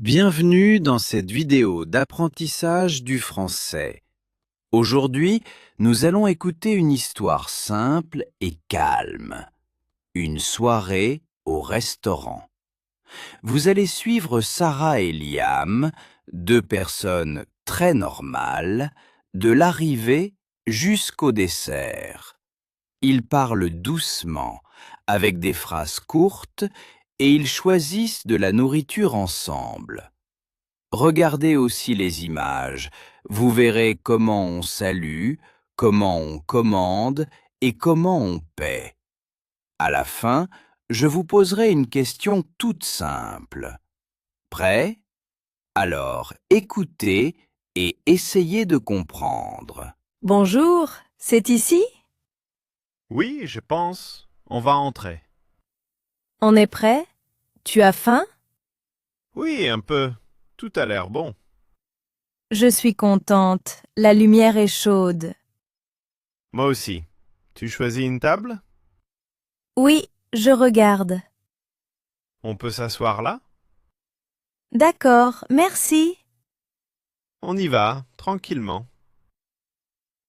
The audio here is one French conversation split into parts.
Bienvenue dans cette vidéo d'apprentissage du français. Aujourd'hui, nous allons écouter une histoire simple et calme. Une soirée au restaurant. Vous allez suivre Sarah et Liam, deux personnes très normales, de l'arrivée jusqu'au dessert. Ils parlent doucement, avec des phrases courtes, et ils choisissent de la nourriture ensemble. Regardez aussi les images. Vous verrez comment on salue, comment on commande et comment on paie. À la fin, je vous poserai une question toute simple. Prêt? Alors, écoutez et essayez de comprendre. Bonjour, c'est ici? Oui, je pense. On va entrer. On est prêt? Tu as faim? Oui, un peu. Tout a l'air bon. Je suis contente, la lumière est chaude. Moi aussi. Tu choisis une table? Oui, je regarde. On peut s'asseoir là? D'accord, merci. On y va, tranquillement.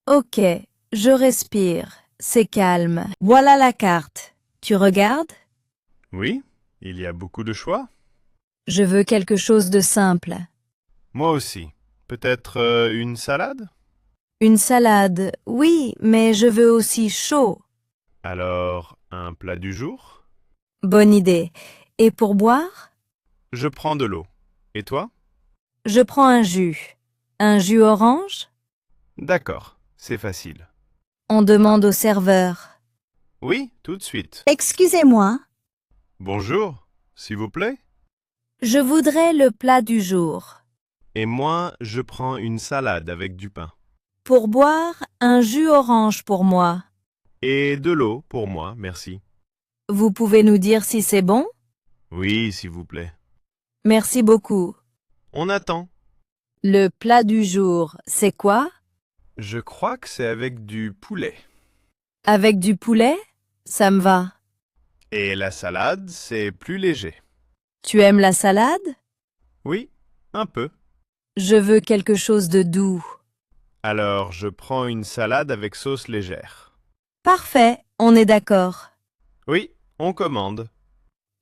Ok, je respire, c'est calme. Voilà la carte. Tu regardes? Oui, il y a beaucoup de choix. Je veux quelque chose de simple. Moi aussi. Peut-être une salade? Une salade, oui, mais je veux aussi chaud. Alors, un plat du jour? Bonne idée. Et pour boire? Je prends de l'eau. Et toi? Je prends un jus. Un jus orange? D'accord, c'est facile. On demande au serveur. Oui, tout de suite. Excusez-moi. Bonjour, s'il vous plaît? Je voudrais le plat du jour. Et moi, je prends une salade avec du pain. Pour boire, un jus orange pour moi. Et de l'eau pour moi, merci. Vous pouvez nous dire si c'est bon? Oui, s'il vous plaît. Merci beaucoup. On attend. Le plat du jour, c'est quoi? Je crois que c'est avec du poulet. Avec du poulet? Ça me va. Et la salade, c'est plus léger. Tu aimes la salade? Oui, un peu. Je veux quelque chose de doux. Alors, je prends une salade avec sauce légère. Parfait, on est d'accord. Oui, on commande.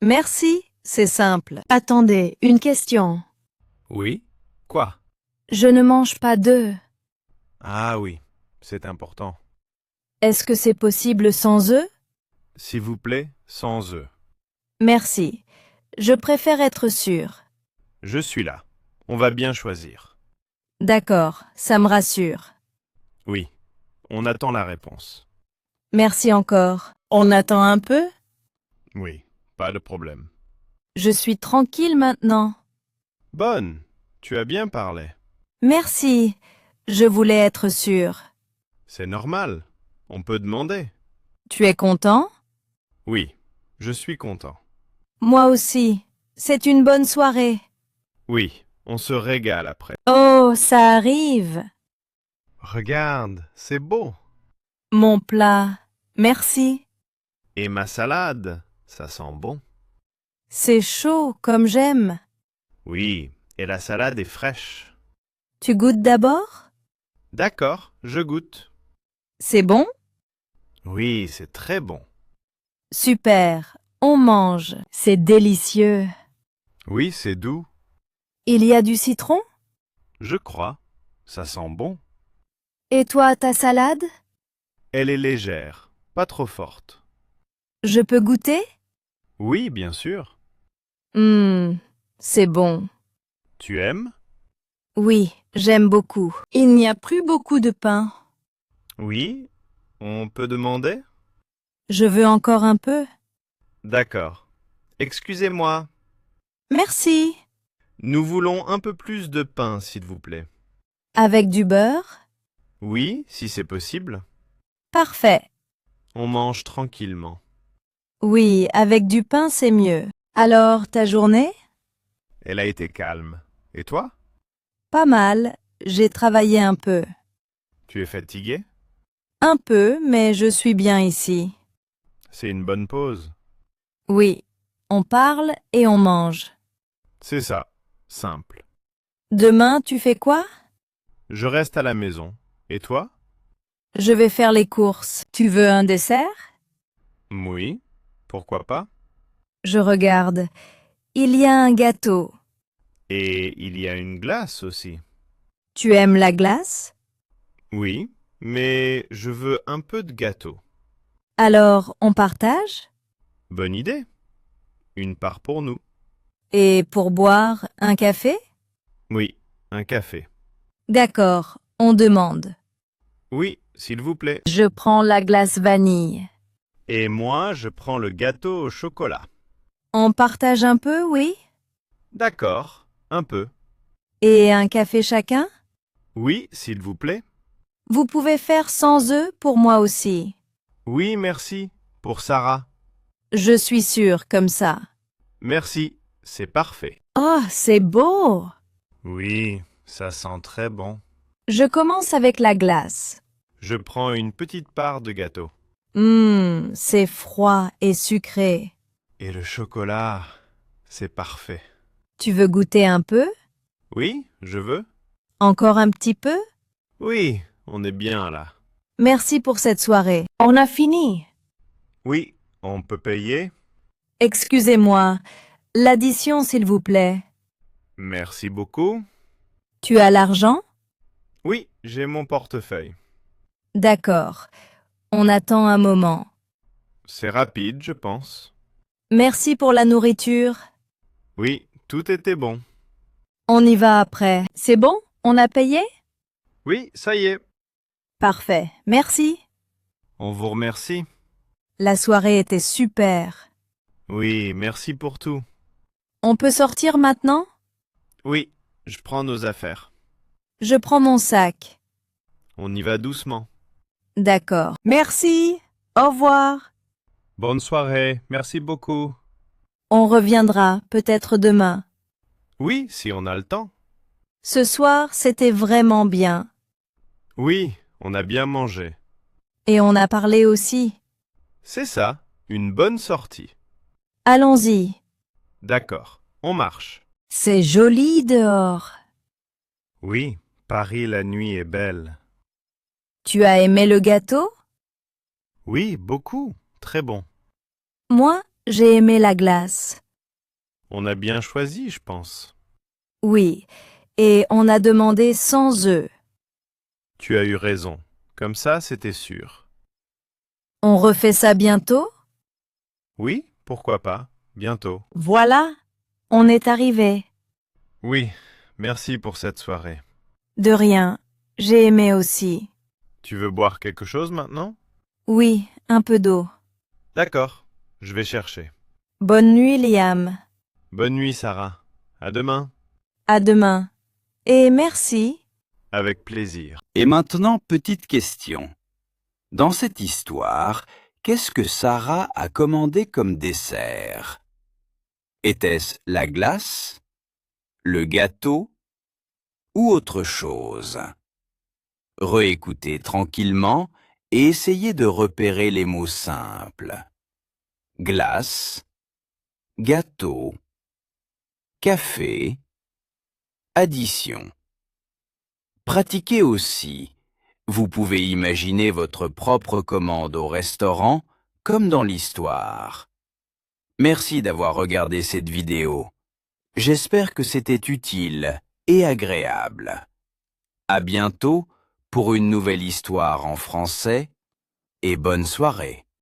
Merci, c'est simple. Attendez, une question. Oui? Quoi? Je ne mange pas d'œufs. Ah oui, c'est important. Est-ce que c'est possible sans œufs? S'il vous plaît, sans œufs. Merci. Je préfère être sûre. Je suis là. On va bien choisir. D'accord, ça me rassure. Oui, on attend la réponse. Merci encore. On attend un peu? Oui, pas de problème. Je suis tranquille maintenant. Bonne, tu as bien parlé. Merci. Je voulais être sûre. C'est normal. On peut demander. Tu es content? Oui, je suis content. Moi aussi. C'est une bonne soirée. Oui, on se régale après. Oh, ça arrive. Regarde, c'est beau. Mon plat. Merci. Et ma salade, ça sent bon. C'est chaud comme j'aime. Oui, et la salade est fraîche. Tu goûtes d'abord? D'accord, je goûte. C'est bon? Oui, c'est très bon. Super. On mange. C'est délicieux. Oui, c'est doux. Il y a du citron? Je crois. Ça sent bon. Et toi, ta salade? Elle est légère, pas trop forte. Je peux goûter? Oui, bien sûr. C'est bon. Tu aimes? Oui, j'aime beaucoup. Il n'y a plus beaucoup de pain. Oui. On peut demander? Je veux encore un peu. D'accord. Excusez-moi. Merci. Nous voulons un peu plus de pain, s'il vous plaît. Avec du beurre? Oui, si c'est possible. Parfait. On mange tranquillement. Oui, avec du pain, c'est mieux. Alors, ta journée? Elle a été calme. Et toi? Pas mal. J'ai travaillé un peu. Tu es fatigué? Un peu, mais je suis bien ici. C'est une bonne pause. Oui, on parle et on mange. C'est ça. Simple. Demain, tu fais quoi? Je reste à la maison. Et toi? Je vais faire les courses. Tu veux un dessert? Oui. Pourquoi pas? Je regarde. Il y a un gâteau. Et il y a une glace aussi. Tu aimes la glace? Oui, mais je veux un peu de gâteau. Alors, on partage? Bonne idée. Une part pour nous. Et pour boire, un café? Oui, un café. D'accord, on demande. Oui, s'il vous plaît. Je prends la glace vanille. Et moi, je prends le gâteau au chocolat. On partage un peu, oui? D'accord, un peu. Et un café chacun? Oui, s'il vous plaît. Vous pouvez faire sans œufs pour moi aussi. Oui, merci. Pour Sarah. Je suis sûre comme ça. Merci, c'est parfait. Oh, c'est beau! Oui, ça sent très bon. Je commence avec la glace. Je prends une petite part de gâteau. C'est froid et sucré. Et le chocolat, c'est parfait. Tu veux goûter un peu? Oui, je veux. Encore un petit peu? Oui, on est bien là. Merci pour cette soirée. On a fini. Oui, on peut payer. Excusez-moi. L'addition, s'il vous plaît. Merci beaucoup. Tu as l'argent? Oui, j'ai mon portefeuille. D'accord. On attend un moment. C'est rapide, je pense. Merci pour la nourriture. Oui, tout était bon. On y va après. C'est bon? On a payé? Oui, ça y est. Parfait. Merci. On vous remercie. La soirée était super. Oui, merci pour tout. On peut sortir maintenant? Oui, je prends nos affaires. Je prends mon sac. On y va doucement. D'accord. Merci. Au revoir. Bonne soirée, merci beaucoup. On reviendra peut-être demain. Oui, si on a le temps. Ce soir, c'était vraiment bien. Oui, on a bien mangé. Et on a parlé aussi. C'est ça, une bonne sortie. Allons-y. D'accord, on marche. C'est joli dehors. Oui, Paris la nuit est belle. Tu as aimé le gâteau? Oui, beaucoup, très bon. Moi, j'ai aimé la glace. On a bien choisi, je pense. Oui. Et on a demandé sans œufs. Tu as eu raison. Comme ça, c'était sûr. On refait ça bientôt? Oui, pourquoi pas, bientôt. Voilà. On est arrivé. Oui, merci pour cette soirée. De rien. J'ai aimé aussi. Tu veux boire quelque chose maintenant? Oui, un peu d'eau. D'accord, je vais chercher. Bonne nuit, Liam. Bonne nuit, Sarah. À demain. À demain. Et merci. Avec plaisir. Et maintenant, petite question. Dans cette histoire, qu'est-ce que Sarah a commandé comme dessert? Était-ce la glace, le gâteau ou autre chose? Réécoutez tranquillement et essayez de repérer les mots simples. Glace, gâteau, café, addition. Pratiquez aussi. Vous pouvez imaginer votre propre commande au restaurant, comme dans l'histoire. Merci d'avoir regardé cette vidéo. J'espère que c'était utile et agréable. À bientôt pour une nouvelle histoire en français et bonne soirée.